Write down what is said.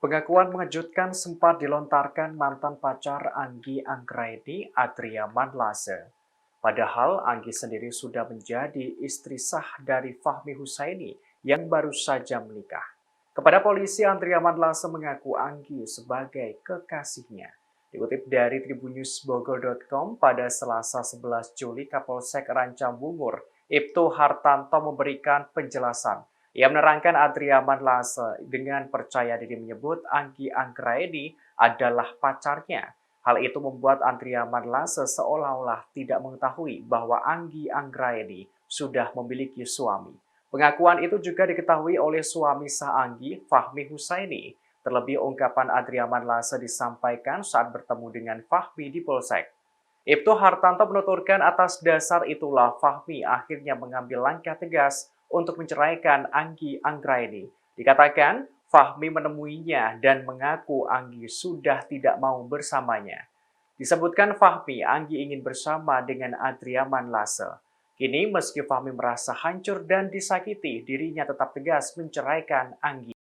Pengakuan mengejutkan sempat dilontarkan mantan pacar Anggi Anggraeni, Adria Manlase. Padahal Anggi sendiri sudah menjadi istri sah dari Fahmi Husaini yang baru saja menikah. Kepada polisi, Adria Manlase mengaku Anggi sebagai kekasihnya. Dikutip dari tribunnews.bogor.com pada Selasa 11 Juli, Kapolsek Rancabungur, Ibtu Hartanto memberikan penjelasan. Ia menerangkan Adria Manlase dengan percaya diri menyebut Anggi Anggraeni adalah pacarnya. Hal itu membuat Adria Manlase seolah-olah tidak mengetahui bahwa Anggi Anggraeni sudah memiliki suami. Pengakuan itu juga diketahui oleh suami sah Anggi, Fahmi Husaini. Terlebih ungkapan Adria Manlase disampaikan saat bertemu dengan Fahmi di Polsek. Ibtu Hartanto menuturkan atas dasar itulah Fahmi akhirnya mengambil langkah tegas untuk menceraikan Anggi Anggraeni. Dikatakan, Fahmi menemuinya dan mengaku Anggi sudah tidak mau bersamanya. Disebutkan Fahmi, Anggi ingin bersama dengan Adria Manlase. Kini meski Fahmi merasa hancur dan disakiti, dirinya tetap tegas menceraikan Anggi.